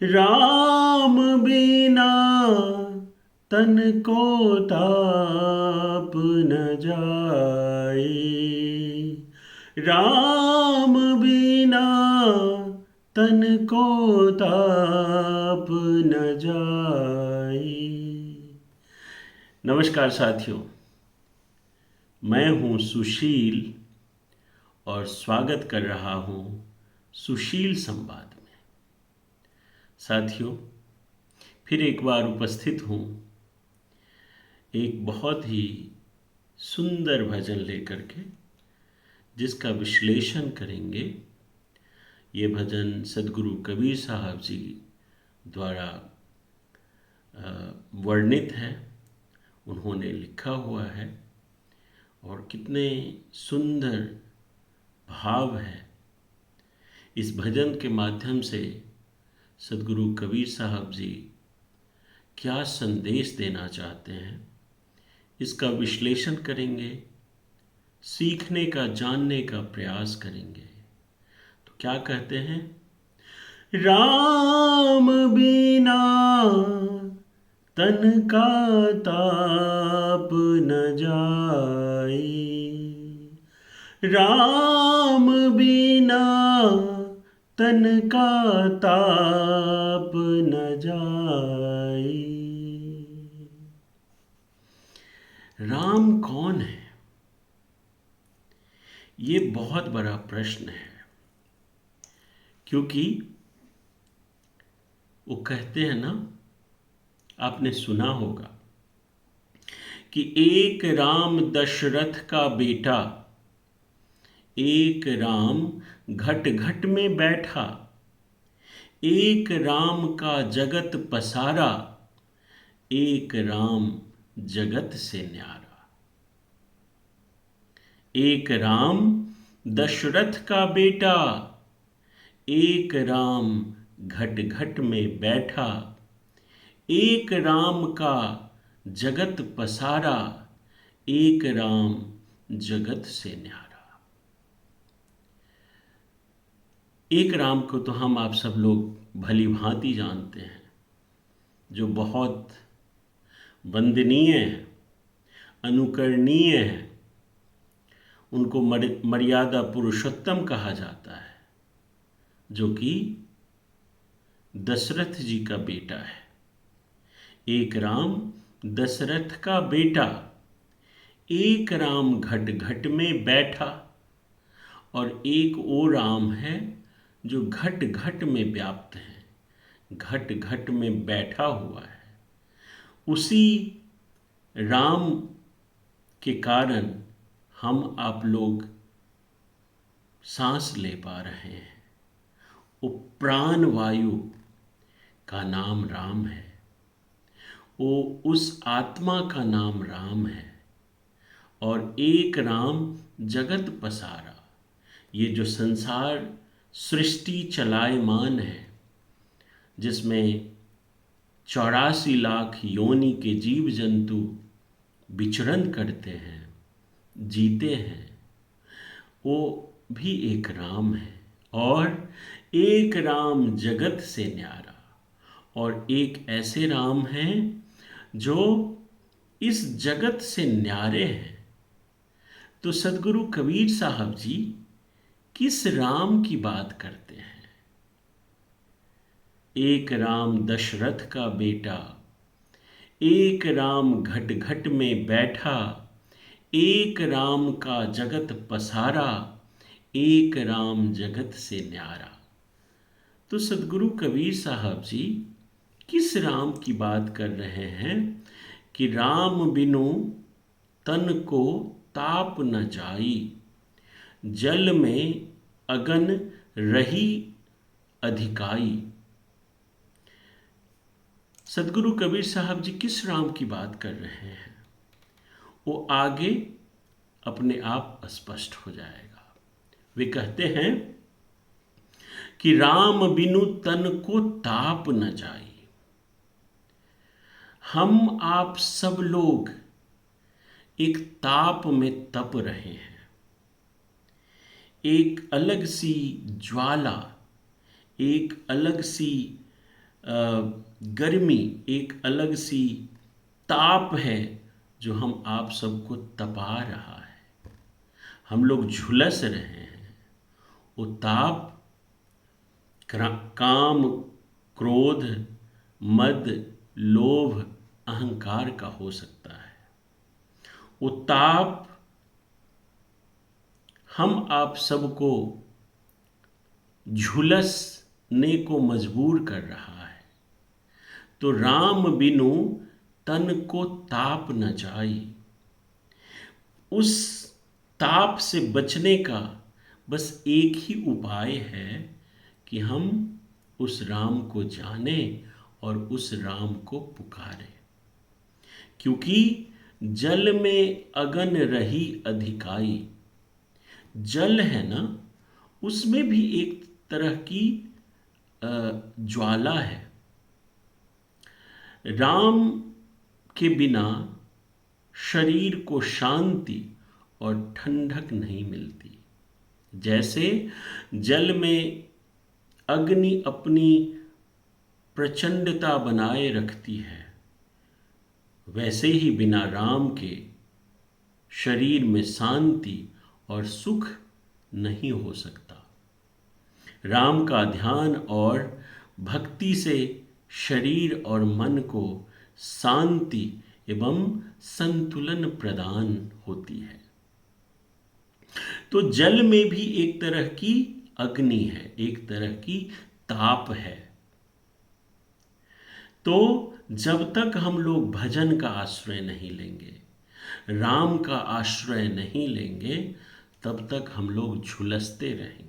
राम बिना तन को ताप न जाए। राम बिना तन को ताप न जाए। नमस्कार साथियों, मैं हूं सुशील और स्वागत कर रहा हूं सुशील संवाद में। साथियों, फिर एक बार उपस्थित हूं एक बहुत ही सुंदर भजन लेकर के, जिसका विश्लेषण करेंगे। ये भजन सदगुरु कबीर साहब जी द्वारा वर्णित है, उन्होंने लिखा हुआ है और कितने सुंदर भाव है। इस भजन के माध्यम से सदगुरु कबीर साहब जी क्या संदेश देना चाहते हैं, इसका विश्लेषण करेंगे, सीखने का, जानने का प्रयास करेंगे। तो क्या कहते हैं? राम बिना तन का ताप न जाए। राम बिना तन का ताप न जाए। राम कौन है? ये बहुत बड़ा प्रश्न है, क्योंकि वो कहते हैं ना, आपने सुना होगा कि एक राम दशरथ का बेटा, एक राम घट घट में बैठा, एक राम का जगत पसारा, एक राम जगत से न्यारा। एक राम दशरथ का बेटा, एक राम घट घट में बैठा, एक राम का जगत पसारा, एक राम जगत से न्यारा। एक राम को तो हम आप सब लोग भली भांति जानते हैं, जो बहुत वंदनीय है, अनुकरणीय है। उनको मर्यादा पुरुषोत्तम कहा जाता है, जो कि दशरथ जी का बेटा है। एक राम दशरथ का बेटा, एक राम घट घट में बैठा, और एक वो राम है जो घट घट में व्याप्त है, घट घट में बैठा हुआ है। उसी राम के कारण हम आप लोग सांस ले पा रहे हैं। वो प्राण वायु का नाम राम है, वो उस आत्मा का नाम राम है। और एक राम जगत पसारा, ये जो संसार सृष्टि चलायमान है, जिसमें 84 लाख योनि के जीव जंतु विचरण करते हैं, जीते हैं, वो भी एक राम है। और एक राम जगत से न्यारा, और एक ऐसे राम हैं जो इस जगत से न्यारे हैं। तो सदगुरु कबीर साहब जी किस राम की बात करते हैं? एक राम दशरथ का बेटा, एक राम घट घट में बैठा, एक राम का जगत पसारा, एक राम जगत से न्यारा। तो सदगुरु कबीर साहब जी किस राम की बात कर रहे हैं कि राम बिनु तन को ताप न जाई, जल में अगन रही अधिकाई। सदगुरु कबीर साहब जी किस राम की बात कर रहे हैं, वो आगे अपने आप स्पष्ट हो जाएगा। वे कहते हैं कि राम बिनु तन को ताप न जाई। हम आप सब लोग एक ताप में तप रहे हैं, एक अलग सी ज्वाला, एक अलग सी गर्मी, एक अलग सी ताप है जो हम आप सबको तपा रहा है। हम लोग झुलस रहे हैं। वो ताप काम, क्रोध, मद, लोभ, अहंकार का हो सकता है। वो ताप हम आप सबको झुलसने को मजबूर कर रहा है। तो राम बिनु तन को ताप न जाई। उस ताप से बचने का बस एक ही उपाय है कि हम उस राम को जानें और उस राम को पुकारें। क्योंकि जल में अगन रही अधिकाई। जल है ना, उसमें भी एक तरह की ज्वाला है। राम के बिना शरीर को शांति और ठंडक नहीं मिलती। जैसे जल में अग्नि अपनी प्रचंडता बनाए रखती है, वैसे ही बिना राम के शरीर में शांति और सुख नहीं हो सकता। राम का ध्यान और भक्ति से शरीर और मन को शांति एवं संतुलन प्रदान होती है। तो जल में भी एक तरह की अग्नि है, एक तरह की ताप है। तो जब तक हम लोग भजन का आश्रय नहीं लेंगे, राम का आश्रय नहीं लेंगे, तब तक हम लोग झुलसते रहेंगे।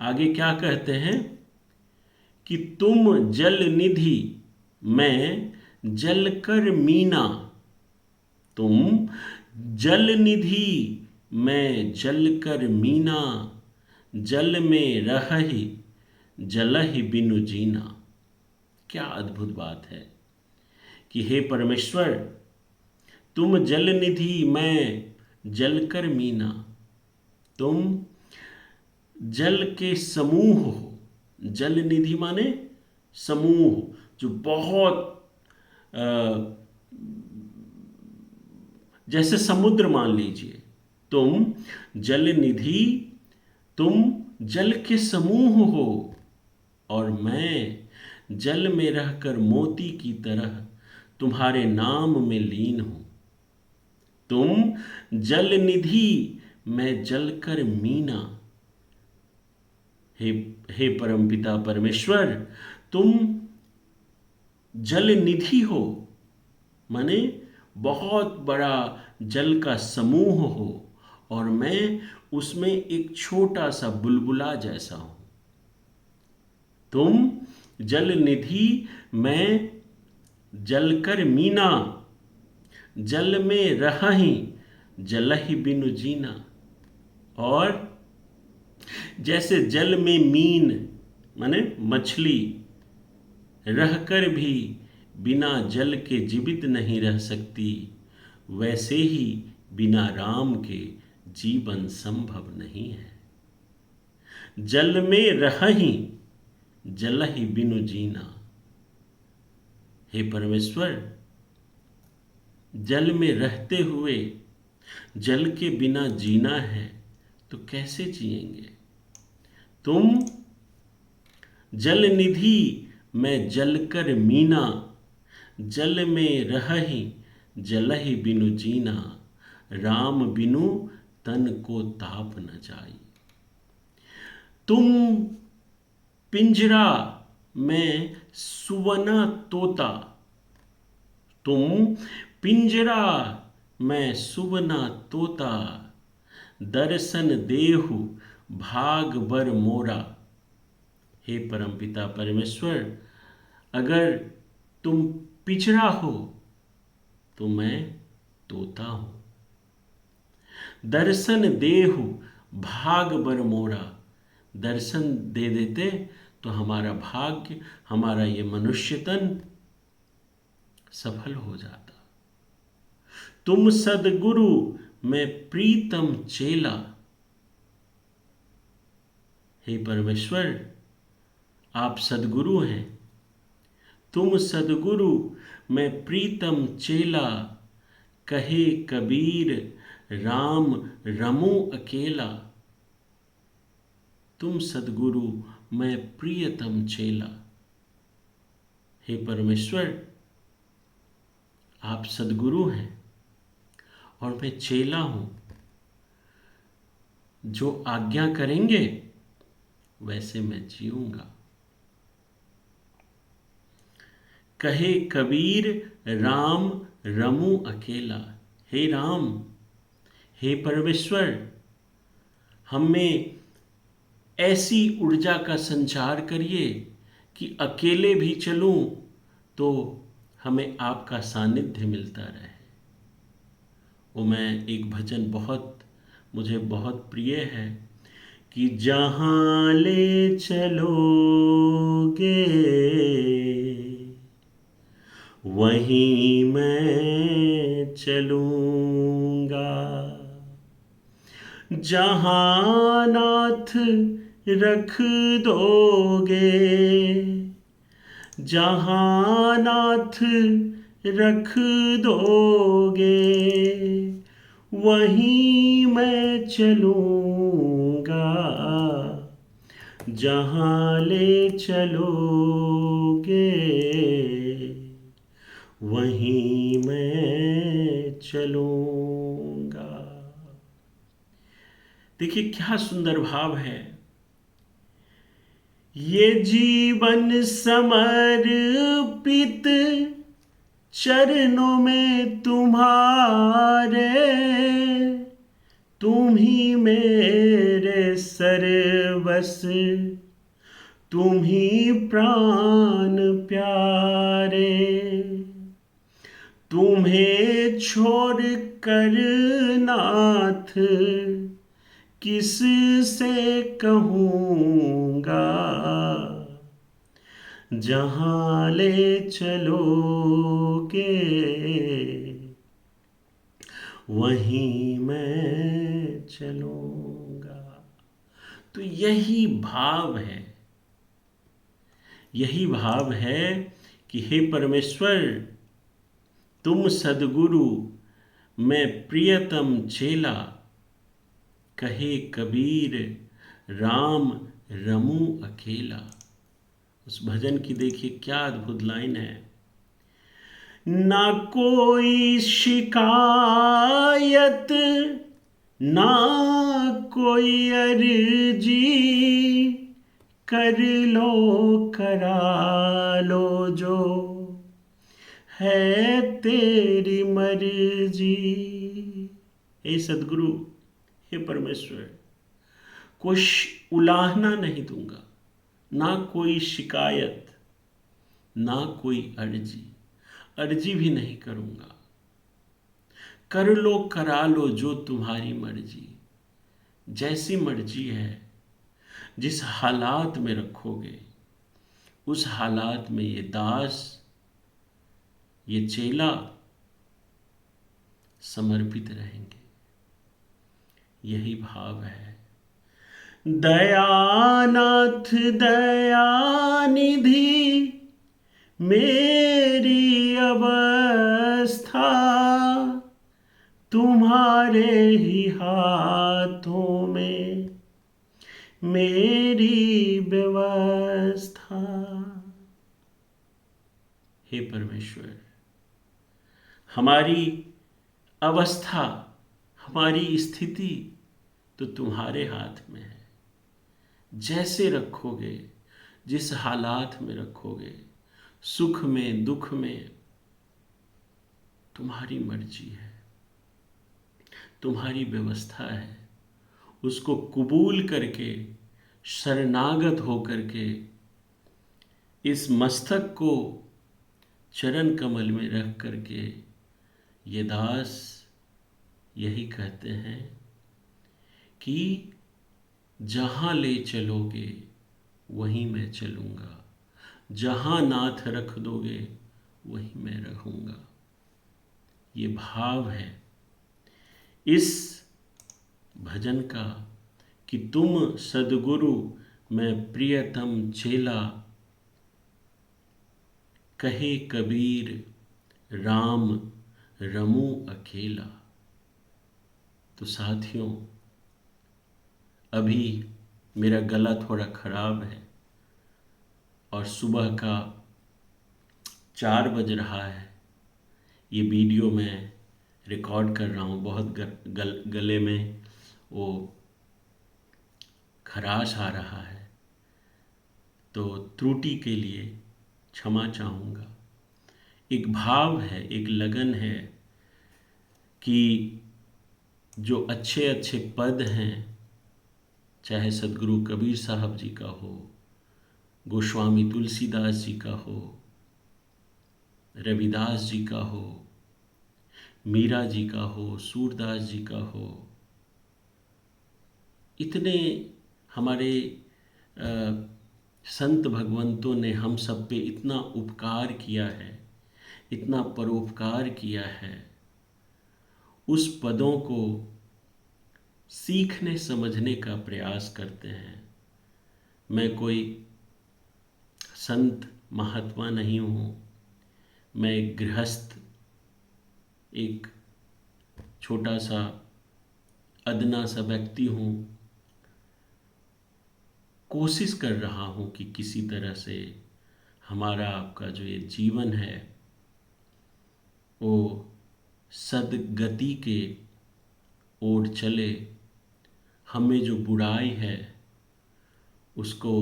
आगे क्या कहते हैं कि तुम जल निधि मैं जल कर मीना। तुम जल निधि मैं जल कर मीना। जल में रहहि जलहि बिनु जीना। क्या अद्भुत बात है कि हे परमेश्वर, तुम जल निधि मैं जल कर मीना। तुम जल के समूह हो। जल निधि माने समूह, जो बहुत जैसे समुद्र मान लीजिए। तुम जल निधि, तुम जल के समूह हो और मैं जल में रहकर मोती की तरह तुम्हारे नाम में लीन हूं। तुम जल निधि मैं जल कर मीना। हे परमपिता परमेश्वर, तुम जल निधि हो, माने बहुत बड़ा जल का समूह हो और मैं उसमें एक छोटा सा बुलबुला जैसा हूं। तुम जल निधि मैं जल कर मीना। जल में रहहि जलहि बिनु जीना। और जैसे जल में मीन माने मछली रहकर भी बिना जल के जीवित नहीं रह सकती, वैसे ही बिना राम के जीवन संभव नहीं है। जल में रहहि जलहि बिनु जीना। हे परमेश्वर, जल में रहते हुए जल के बिना जीना है तो कैसे जिएंगे। तुम जल निधि मैं जल कर मीना। जल में रहहि जलहि बिनु जीना। राम बिनु तन को ताप न जाई। तुम पिंजरा में सुवना तोता। तुम पिंजरा में सुवना तोता। दर्शन देहु भाग बर मोरा। हे परमपिता परमेश्वर, अगर तुम पिंजरा हो तो मैं तोता हूं। दर्शन देहु भाग बर मोरा। दर्शन दे देते तो हमारा भाग्य, हमारा ये मनुष्य तन सफल हो जाता। तुम सदगुरु मैं प्रीतम चेला। हे परमेश्वर, आप सद्गुरु हैं, तुम सद्गुरु मैं प्रीतम चेला, कहे कबीर राम रमूं अकेला। तुम सद्गुरु मैं प्रियतम चेला। हे परमेश्वर, आप सद्गुरु हैं और मैं चेला हूं। जो आज्ञा करेंगे वैसे मैं जीऊंगा। कहे कबीर राम रमूं अकेला। हे राम, हे परमेश्वर, हम में ऐसी ऊर्जा का संचार करिए कि अकेले भी चलूं तो हमें आपका सानिध्य मिलता रहे। वो मैं एक भजन मुझे बहुत प्रिय है कि जहाँ ले चलोगे वहीं मैं चलूँगा। जहाँ नाथ रख दोगे, जहाँ नाथ रख दोगे वहीं मैं चलूँगा। जहाँ ले चलोगे वहीं मैं चलूँगा। देखिए क्या सुंदर भाव है। ये जीवन समर्पित चरणों में तुम्हारे, तुम ही मेरे सर्वस, तुम ही प्राण प्यारे। तुम्हें छोड़ कर नाथ किस से कहूँगा। जहाँ ले चलोगे वहीं मैं चलूँगा। तो यही भाव है, यही भाव है कि हे परमेश्वर, तुम सद्गुरु मैं प्रियतम चेला, कहे कबीर राम रमूं अकेला। उस भजन की देखिए क्या अद्भुत लाइन है। ना कोई शिकायत, ना कोई अर्जी, कर लो करा लो जो है तेरी मर्जी। हे सद्गुरु, हे परमेश्वर, कुछ उलाहना नहीं दूंगा, ना कोई शिकायत, ना कोई अर्जी भी नहीं करूंगा। कर लो करा लो जो तुम्हारी मर्जी, जैसी मर्जी है, जिस हालात में रखोगे उस हालात में ये दास, ये चेला समर्पित रहेंगे। यही भाव है। दयानाथ दयानिधि मेरी अवस्था, तुम्हारे ही हाथों में मेरी व्यवस्था। हे परमेश्वर, हमारी अवस्था, हमारी स्थिति तो तुम्हारे हाथ में है। जैसे रखोगे, जिस हालात में रखोगे, सुख में दुख में, तुम्हारी मर्जी है, तुम्हारी व्यवस्था है। उसको कबूल करके, शरणागत होकर के इस मस्तक को चरण कमल में रख करके ये दास यही कहते हैं कि जहाँ ले चलोगे वहीं मैं चलूँगा, जहाँ नाथ रख दोगे वहीं मैं रहूँगा। ये भाव है इस भजन का कि तुम सद्गुरु मैं प्रियतम चेला, कहे कबीर राम रमूं अकेला। तो साथियों, अभी मेरा गला थोड़ा ख़राब है और सुबह का 4 बज रहा है। ये वीडियो मैं रिकॉर्ड कर रहा हूँ, बहुत गले में वो खराश आ रहा है, तो त्रुटि के लिए क्षमा चाहूँगा। एक भाव है, एक लगन है कि जो अच्छे अच्छे पद हैं, चाहे सदगुरु कबीर साहब जी का हो, गोस्वामी तुलसीदास जी का हो, रविदास जी का हो, मीरा जी का हो, सूरदास जी का हो, इतने हमारे अ, संत भगवंतों ने हम सब पे इतना उपकार किया है, इतना परोपकार किया है। उस पदों को सीखने समझने का प्रयास करते हैं। मैं कोई संत महात्मा नहीं हूँ, मैं एक गृहस्थ, एक छोटा सा अदना सा व्यक्ति हूँ। कोशिश कर रहा हूँ कि किसी तरह से हमारा आपका जो ये जीवन है वो सद्गति के ओर चले। हमें जो बुराई है उसको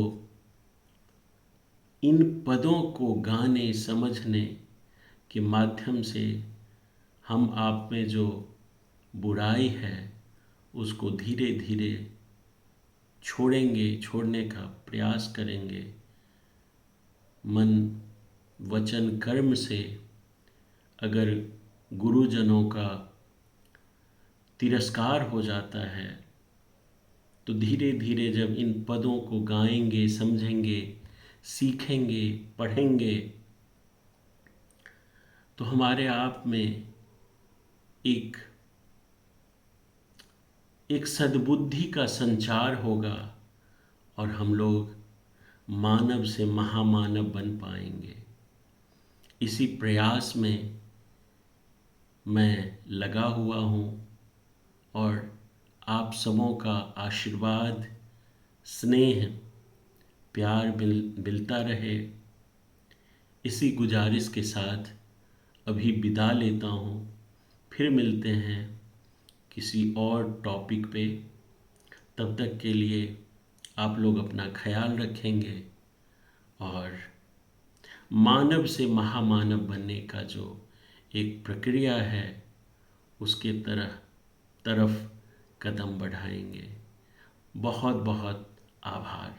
इन पदों को गाने समझने के माध्यम से हम आप में जो बुराई है उसको धीरे धीरे छोड़ेंगे, छोड़ने का प्रयास करेंगे। मन वचन कर्म से अगर गुरुजनों का तिरस्कार हो जाता है तो धीरे धीरे जब इन पदों को गाएंगे, समझेंगे, सीखेंगे, पढ़ेंगे, तो हमारे आप में एक एक सद्बुद्धि का संचार होगा और हम लोग मानव से महामानव बन पाएंगे। इसी प्रयास में मैं लगा हुआ हूँ और आप सबों का आशीर्वाद, स्नेह, प्यार मिलता रहे, इसी गुजारिश के साथ अभी विदा लेता हूँ। फिर मिलते हैं किसी और टॉपिक पे। तब तक के लिए आप लोग अपना ख्याल रखेंगे और मानव से महामानव बनने का जो एक प्रक्रिया है उसके तरफ कदम बढ़ाएंगे। बहुत बहुत आभार।